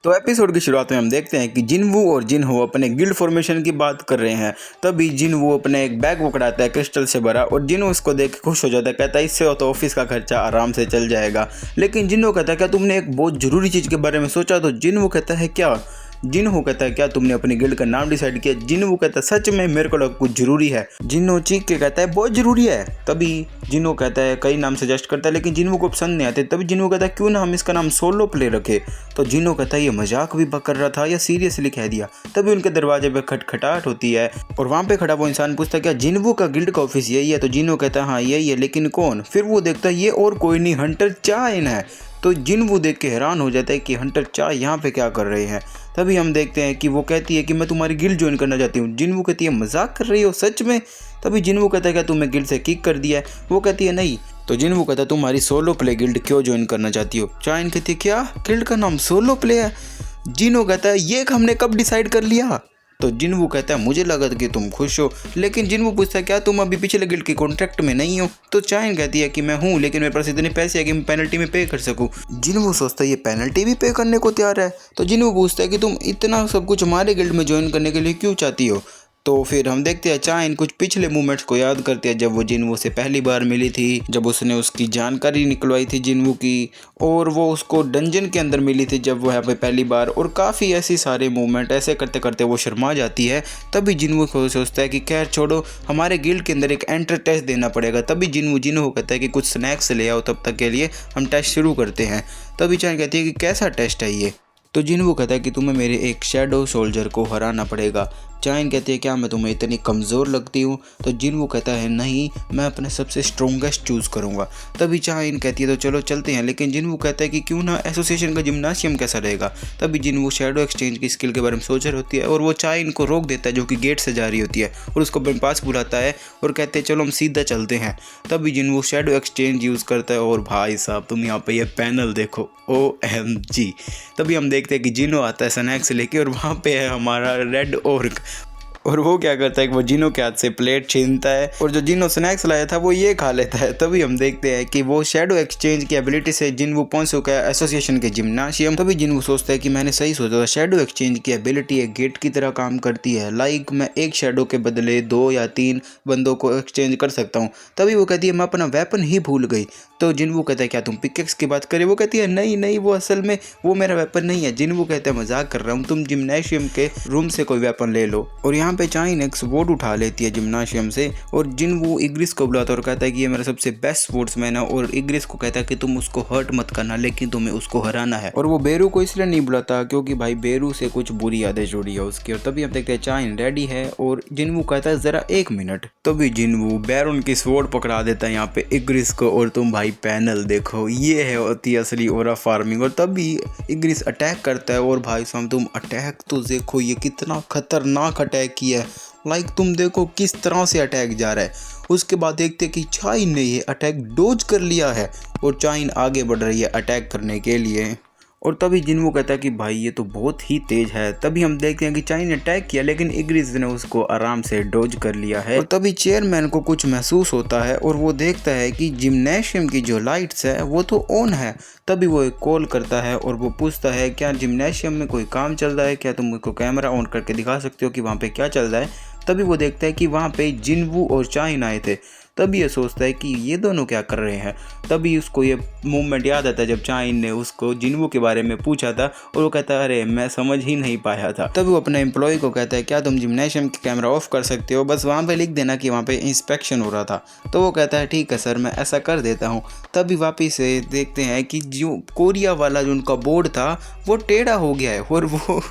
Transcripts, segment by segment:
तो एपिसोड की शुरुआत में हम देखते हैं कि जिनवू और जिनहो अपने गिल्ड फॉर्मेशन की बात कर रहे हैं। तभी जिनवू अपने एक बैग पकड़ाता है क्रिस्टल से भरा और जिनहो उसको देख के खुश हो जाता है, कहता है इससे तो ऑफिस का खर्चा आराम से चल जाएगा। लेकिन जिनहो कहता है क्या तुमने एक बहुत ज़रूरी चीज़ के बारे में सोचा? तो जिनवू कहता है क्या? जिनहो कहता है क्या तुमने अपनी गिल्ड का नाम डिसाइड किया? जिनवू कहता है सच में मेरे को लगा कुछ जरूरी है। जिनहो चीख के कहता है बहुत जरूरी है। तभी जिनहो कहता है कई नाम सजेस्ट करता है लेकिन जिनवू को पसंद नहीं आते। तभी जिनवू कहता है क्यों ना हम इसका नाम सोलो प्ले रखे। तो जिनहो कहता है ये मजाक भी कर रहा था या सीरियसली कह दिया। तभी उनके दरवाजे पे खटखटाहट होती है और वहाँ पे खड़ा वो इंसान पूछता है क्या जिनवू का गिल्ड का ऑफिस यही है? तो जिनहो कहता है हाँ यही है, लेकिन कौन? फिर वो देखता है ये और कोई नहीं हंटर चाइन है। तो जिनवू देख के हैरान हो जाता है कि हंटर चाय यहाँ पे क्या कर रहे हैं। तभी हम देखते हैं कि वो कहती है कि मैं तुम्हारी गिल्ड ज्वाइन करना चाहती हूँ। जिनवू कहती है मजाक कर रही हो सच में? तभी जिनवू कहता है क्या तुम्हें गिल्ड से किक कर दिया है? वो कहती है नहीं। तो जिनवू कहता है तुम्हारी सोलो प्ले गिल्ड क्यों ज्वाइन करना चाहती हो? चाइन कहती है क्या गिल्ड का नाम सोलो प्ले है? जिनवू कहता है ये हमने कब डिसाइड कर लिया? तो जिनवू कहता है मुझे लगा कि तुम खुश हो। लेकिन जिनवू पूछता है क्या तुम अभी पिछले गिल्ड के कॉन्ट्रैक्ट में नहीं हो? तो चाइन कहती है कि मैं हूँ, लेकिन मेरे पास इतने पैसे है कि मैं पेनल्टी में पे कर सकूँ। जिनवू सोचता है ये पेनल्टी भी पे करने को तैयार है। तो जिनवू पूछता है कि तुम इतना सब कुछ हमारे गिल्ड में ज्वाइन करने के लिए क्यों चाहती हो? तो फिर हम देखते हैं चाइन कुछ पिछले मूवमेंट्स को याद करते हैं जब वो जिनवू से पहली बार मिली थी, जब उसने उसकी जानकारी निकलवाई थी जिनवू की, और वो उसको डंजन के अंदर मिली थी जब वो यहाँ पे पहली बार, और काफ़ी ऐसी सारे मूवमेंट ऐसे करते करते वो शर्मा जाती है। तभी जिनवू को सोचता है कि खैर छोड़ो, हमारे गिल्ड के अंदर एक एंटर टेस्ट देना पड़ेगा। तभी जिनवू कहता है कि कुछ स्नैक्स ले आओ, तब तक के लिए हम टेस्ट शुरू करते हैं। तभी चाइन कहती है कि कैसा टेस्ट है ये? तो जिनवू कहता है कि तुम्हें मेरे एक शैडो सोल्जर को हराना पड़ेगा। चाइन कहती है क्या मैं तुम्हें इतनी कमज़ोर लगती हूँ? तो जिनवू कहता है नहीं, मैं अपने सबसे स्ट्रोंगेस्ट चूज़ करूँगा। तभी चाइन कहती है तो चलो चलते हैं। लेकिन जिनवू कहता है कि क्यों ना एसोसिएशन का जिम्नाशियम कैसा रहेगा? तभी जिनवू शैडो एक्सचेंज की स्किल के बारे में सोच रही होती है और वो चाइन को रोक देता है जो कि गेट से जा रही होती है और उसको अपने पास बुलाता है और कहते हैं चलो हम सीधा चलते हैं। तभी जिनवू शैडो एक्सचेंज यूज़ करता है और भाई साहब तुम यहाँ पे ये पैनल देखो, OMG। तभी हम देखते हैं कि जिनो आता है स्नैक्स लेके और वहाँ पे है हमारा रेड ऑर्क, और वो क्या करता है कि वो जिनो के हाथ से प्लेट छीनता है और जो जिनो स्नैक्स लाया था वो ये खा लेता है। तभी हम देखते हैं कि वो शैडो एक्सचेंज की एबिलिटी से जिनवू पहुंच चुका है एसोसिएशन के जिम्नाशियम। तभी जिनवू सोचता है कि मैंने सही सोचा था, शैडो एक्सचेंज की एबिलिटी एक गेट की तरह काम करती है। लाइक मैं एक शैडो के बदले 2 या 3 बंदों को एक्सचेंज कर सकता हूँ। तभी वो कहती है मैं अपना वेपन ही भूल गई। तो जिनवू कहता है क्या तुम पिकेक्स की बात करें? वो कहती है नहीं नहीं, वो असल में वो मेरा वेपन नहीं है। जिनवू कहता है मजाक कर रहा हूँ, तुम जिम्नाशियम के रूम से कोई वेपन ले लो। और यहाँ पे चाइन एक स्वॉर्ड उठा लेती है जिम्नाशियम से और जिनवू इग्रिस को बुलाता है और कहता है कि ये मेरा सबसे बेस्ट स्पोर्ट्समैन है, और इग्रिस को कहता है कि तुम उसको हर्ट मत करना, लेकिन तुम्हें उसको हराना है। और वो बेरू को इसलिए नहीं बुलाता क्योंकि भाई बेरू से कुछ बुरी यादें जुड़ी है उसकी। और तभी हम देखते हैं चाइन रेडी है और जिनवू कहता है जरा 1 मिनट। तभी जिनवू बैरन की स्वॉर्ड पकड़ा देता है यहाँ पे इग्रिस को, और तुम भाई पैनल देखो, ये है होती असली ओरा फार्मिंग। और तभी इग्रिस अटैक करता है और भाई साहब तुम अटैक तो देखो, ये कितना खतरनाक अटैक किया है। लाइक तुम देखो किस तरह से अटैक जा रहा है। उसके बाद देखते कि चाइन ने ये अटैक डोज कर लिया है और चाइन आगे बढ़ रही है अटैक करने के लिए। और तभी जिनवू कहता है कि भाई ये तो बहुत ही तेज है। तभी हम देखते हैं कि चाइन ने अटैक किया लेकिन इग्रिस ने उसको आराम से डोज कर लिया है। और तभी चेयरमैन को कुछ महसूस होता है और वो देखता है कि जिम्नेशियम की जो लाइट्स है वो तो ऑन है। तभी वो एक कॉल करता है और वो पूछता है क्या जिम्नेशियम में कोई काम चल रहा है? क्या तुम मुझको कैमरा ऑन करके दिखा सकते हो कि वहाँ पे क्या चल रहा है? तभी वो देखता है कि वहाँ पे जिनवू और चाइन आए थे। तभी ये सोचता है कि ये दोनों क्या कर रहे हैं। तभी उसको ये मूवमेंट याद आता है जब चाइन ने उसको जिनवू के बारे में पूछा था और वो कहता है अरे मैं समझ ही नहीं पाया था। तभी वो अपने एम्प्लॉय को कहता है क्या तुम जिम्नेशियम की कैमरा ऑफ कर सकते हो, बस वहाँ पे लिख देना कि वहाँ पे इंस्पेक्शन हो रहा था। तो वो कहता है ठीक है सर, मैं ऐसा कर देता हूँ। तभी वापिस से देखते हैं कि जो कोरिया वाला जो उनका बोर्ड था वो टेढ़ा हो गया है और वो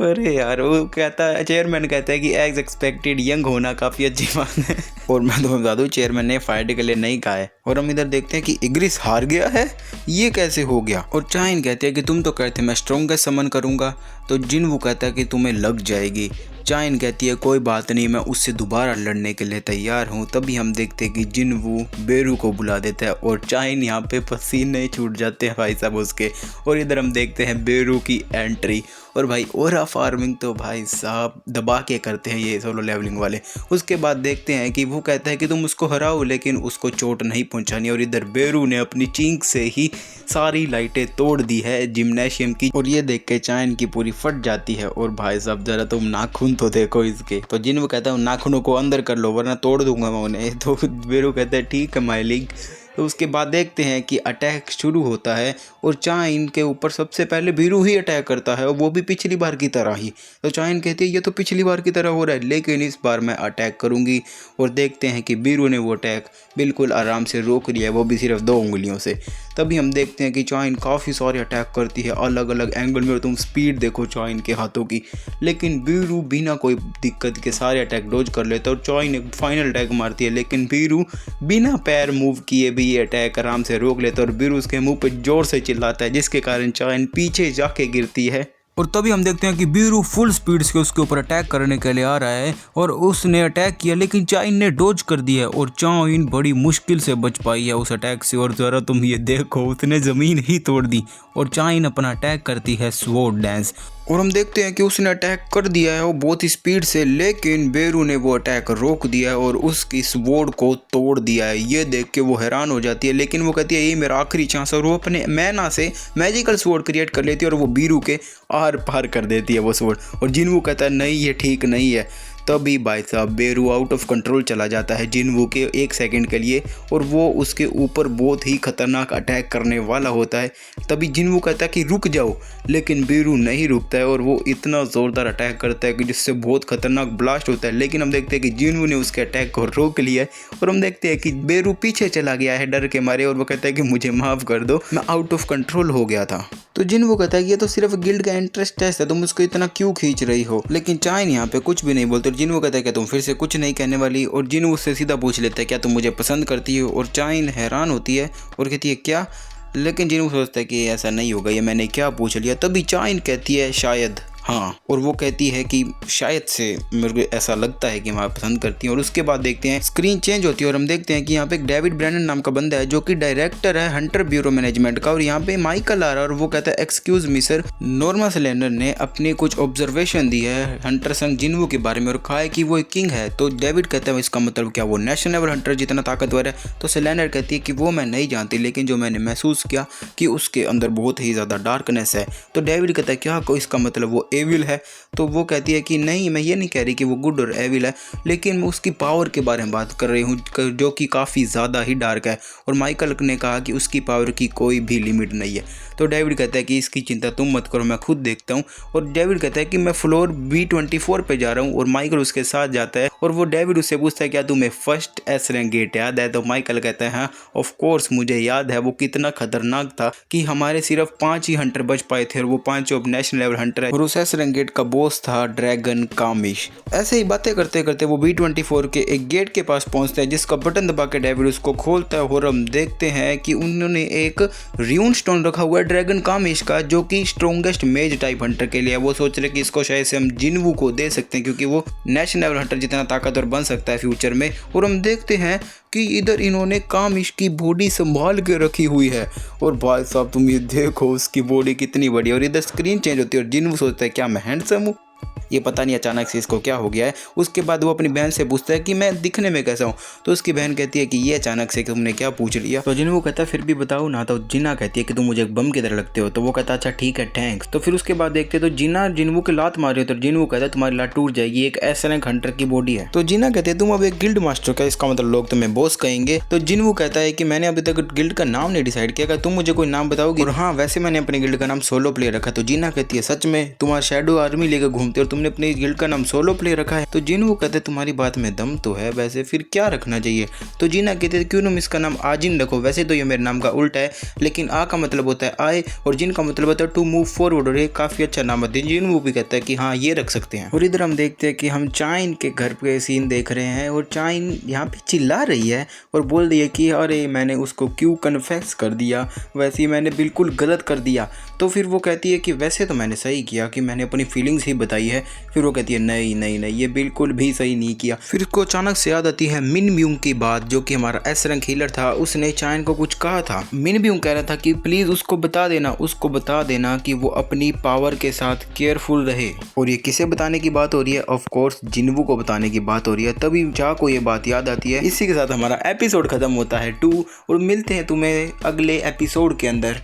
अरे यार, वो कहता है चेयरमैन कहता है कि एज एक्सपेक्टेड यंग होना काफ़ी अच्छी बात है। और मैं तुम्हें बता दूँ चेयरमैन ने फाइट के लिए नहीं कहा है। और हम इधर देखते हैं कि इग्रिस हार गया है, ये कैसे हो गया? और चाइन कहते हैं कि तुम तो कहते मैं स्ट्रॉन्गेस्ट समन करूँगा। तो जिनवू कहता है कि तुम्हें लग जाएगी। चाइन कहती है कोई बात नहीं, मैं उससे दोबारा लड़ने के लिए तैयार हूँ। तभी हम देखते हैं कि जिनवू बेरू को बुला देता है और चाइन यहाँ पे पसीने छूट जाते हैं भाई साहब उसके। और इधर हम देखते हैं बेरू की एंट्री। और भाई ओरा फार्मिंग तो भाई साहब दबा के करते हैं ये सोलो लेवलिंग वाले। उसके बाद देखते हैं कि वो कहता है कि तुम उसको हराओ लेकिन उसको चोट नहीं पहुंचानी। और इधर बेरू ने अपनी चींक से ही सारी लाइटें तोड़ दी है जिम्नेशियम की। और ये देख के चाइन की पूरी फट जाती है। और भाई साहब जरा तुम नाखून तो देखो इसके। तो जिन वो कहता है नाखूनों को अंदर कर लो वरना तोड़ दूंगा मैं उन्हें। तो बेरू कहता है ठीक है माय लीग। तो उसके बाद देखते हैं कि अटैक शुरू होता है और चाइन के ऊपर सबसे पहले बीरू ही अटैक करता है और वो भी पिछली बार की तरह ही। तो चाइन कहती है ये तो पिछली बार की तरह हो रहा है लेकिन इस बार मैं अटैक करूंगी। और देखते हैं कि बीरू ने वो अटैक बिल्कुल आराम से रोक लिया, वो भी सिर्फ 2 उंगलियों से। तभी हम देखते हैं कि चाइन काफ़ी सारे अटैक करती है अलग अलग एंगल में। और तुम स्पीड देखो चाइन के हाथों की। लेकिन बीरू बिना कोई दिक्कत के सारे अटैक डोज कर लेता है और चाइन एक फाइनल अटैक मारती है। लेकिन बीरू बिना पैर मूव किए भी ये अटैक आराम से रोक लेता है और बीरू उसके मुंह पे जोर से चिल्लाता है जिसके कारण चाइन पीछे जाके गिरती है। और तभी हम देखते हैं कि बीरू फुल स्पीड से उसके ऊपर अटैक करने के लिए आ रहा है और उसने अटैक किया लेकिन चाइन ने डोज कर दिया और चाइन बड़ी मुश्किल से बच पाई है उस अटैक से। और ज़रा तुम ये देखो उसने ज़मीन ही तोड़ दी और चाइन अपना अटैक करती है स्वॉर्ड डांस। और हम देखते हैं कि उसने अटैक कर दिया है वो बहुत ही स्पीड से, लेकिन बेरू ने वो अटैक रोक दिया है और उसकी स्वॉर्ड को तोड़ दिया है। ये देख के वो हैरान हो जाती है लेकिन वो कहती है ये मेरा आखिरी चांस है। और वो अपने मैना से मैजिकल स्वॉर्ड क्रिएट कर लेती है और वो बीरू के आर पार कर देती है वो स्वॉर्ड। और जिनवू कहता है नहीं ये ठीक नहीं है। तभी भाई साहब बेरू आउट ऑफ कंट्रोल चला जाता है जिनवू के 1 सेकंड के लिए और वो उसके ऊपर बहुत ही खतरनाक अटैक करने वाला होता है। तभी जिनवू कहता है कि रुक जाओ लेकिन बेरू नहीं रुकता है और वो इतना ज़ोरदार अटैक करता है कि जिससे बहुत खतरनाक ब्लास्ट होता है। लेकिन हम देखते हैं कि जिनवू ने उसके अटैक को रोक लिया है और हम देखते हैं कि बेरू पीछे चला गया है डर के मारे और वो कहता है कि मुझे माफ़ कर दो, मैं आउट ऑफ कंट्रोल हो गया था। तो जिनवू कहता है कि ये तो सिर्फ गिल्ड का इंटरेस्ट टेस्ट है, तुम उसको इतना क्यों खींच रही हो। लेकिन चाइन यहाँ पे कुछ भी नहीं बोलते। जिनवू कहता है कि तुम फिर से कुछ नहीं कहने वाली। और जिनवू उससे सीधा पूछ लेता है क्या तुम मुझे पसंद करती हो। और चाइन हैरान होती है और कहती है क्या। लेकिन जिनवू सोचता है कि ऐसा नहीं होगा, ये मैंने क्या पूछ लिया। तभी चाइन कहती है शायद हाँ। और वो कहती है कि शायद से मेरे को ऐसा लगता है कि मैं पसंद करती हूँ। और उसके बाद देखते हैं स्क्रीन चेंज होती है और हम देखते हैं कि यहाँ पे एक डेविड ब्रैंडन नाम का बंदा है जो कि डायरेक्टर है हंटर ब्यूरो मैनेजमेंट का। और यहाँ पे माइकल आ रहा है और वो कहता है excuse me sir, Norma cylinder ने अपनी कुछ ऑब्जर्वेशन दी है हंटर संग जिनवू के बारे में और कहा है कि वो एक किंग है। तो डेविड कहता है इसका मतलब क्या वो नेशनल लेवल हंटर जितना ताकतवर है। तो सिलेंडर कहती है कि वो मैं नहीं जानती लेकिन जो मैंने महसूस किया कि उसके अंदर बहुत ही ज़्यादा डार्कनेस है। तो डेविड कहता है क्या को इसका मतलब वो एविल है। तो वो कहती है कि नहीं मैं ये नहीं कह रही कि वो गुड और एविल है लेकिन मैं उसकी पावर के बारे में बात कर रही हूँ जो कि काफ़ी ज़्यादा ही डार्क है। और माइकल ने कहा कि उसकी पावर की कोई भी लिमिट नहीं है। तो डेविड कहता है कि इसकी चिंता तुम मत करो, मैं खुद देखता हूँ। और डेविड कहता है कि मैं फ्लोर B24 पे जा रहा हूँ और माइकल उसके साथ जाता है। और वो डेविड उससे पूछता है क्या तुम्हें फर्स्ट एस रैंक गेट याद है। तो माइकल कहता है हाँ ऑफ कोर्स मुझे याद है, वो कितना खतरनाक था कि हमारे सिर्फ 5 ही हंटर बच पाए थे और वो 5 अब नेशनल लेवल हंटर है। और उस एस रैंक गेट का बॉस था ड्रैगन कामिश। ऐसे ही बातें करते करते वो B24 के एक गेट के पास पहुंचते हैं जिसका बटन दबा के डेविड उसको खोलता है। और हम देखते हैं कि उन्होंने एक र्यून स्टोन रखा हुआ है ड्रैगन कामिश का जो कि स्ट्रॉन्गेस्ट मेज टाइप हंटर के लिए है। वो सोच रहे कि इसको शायद से हम जिनवू को दे सकते हैं क्योंकि वो नेशनल लेवल हंटर जितना ताकतवर बन सकता है फ्यूचर में। और हम देखते हैं कि इधर इन्होंने कामिश की बॉडी संभाल के रखी हुई है। और भाई साहब तुम ये देखो उसकी बॉडी कितनी बड़ी। और इधर स्क्रीन चेंज होती है और जिनवू सोचता है क्या मैं हैंडसम हूँ, ये पता नहीं अचानक से इसको क्या हो गया है। उसके बाद वो अपनी बहन से पूछता है कि मैं दिखने में कैसा हूँ। तो उसकी बहन कहती है कि ये अचानक से तुमने क्या पूछ लिया। तो जिन्वू कहता है फिर भी बताओ ना। तो जिन्ना कहती है कि तुम मुझे एक बम की तरह लगते हो। तो वो कहता है अच्छा ठीक है थैंक्स। तो फिर उसके बाद देखते तो जिन्ना जिन्वू की लात मारी। तो जिन्वू कहता है तुम्हारी लात टूट जाएगी, एक एस रैंक हंटर की बॉडी है। तो जिन्ना कहते हैं तुम अब एक गिल्ड मास्टर का, इसका मतलब लोग तुम्हें बॉस कहेंगे। तो जिन्वू कहता है कि मैंने अभी तक गिल्ड का नाम नहीं डिसाइड किया, तुम मुझे कोई नाम बताओगी। और हाँ वैसे मैंने अपने गिल्ड का नाम सोलो प्लेयर रखा। तो जिन्ना कहती है सच में तुम्हारा शैडो आर्मी लेकर घूमते और तुमने अपने गिल्ड का सोलो प्ले रखा है। तो जिनवू कहते तुम्हारी बात में दम तो है, वैसे फिर क्या रखना चाहिए। तो जीना कहते क्यों तुम इसका नाम आजिन रखो, वैसे तो ये मेरे नाम का उल्टा है लेकिन आ का मतलब होता है आए और जिन का मतलब होता है टू मूव फॉरवर्ड। और ये काफ़ी अच्छा नाम है। जिनवू भी कहता है कि हाँ ये रख सकते हैं। और इधर हम देखते हैं कि हम चाइन के घर पे सीन देख रहे हैं और चाइन यहाँ पे चिल्ला रही है और बोल रही है कि अरे मैंने उसको क्यों कन्फेस कर दिया, वैसे ही मैंने बिल्कुल गलत कर दिया। तो फिर वो कहती है कि वैसे तो मैंने सही किया कि मैंने अपनी फीलिंग्स ही बताई है। फिर वो कहती है नहीं नहीं नहीं, ये बिल्कुल भी सही नहीं किया। फिर उसको अचानक से याद आती है मिन ब्यूंग की बात, जो कि हमारा एस रैंक हीलर था। उसने चायन को कुछ कहा था। मिन ब्यूंग कह रहा था कि प्लीज उसको बता देना कि वो अपनी पावर के साथ केयरफुल रहे। और ये किसे बताने की बात हो रही है? ऑफ कोर्स जिन्वू को बताने की बात हो रही है। तभी जा को ये बात याद आती है। इसी के साथ हमारा एपिसोड खत्म होता है 2 और मिलते हैं तुम्हें अगले एपिसोड के अंदर।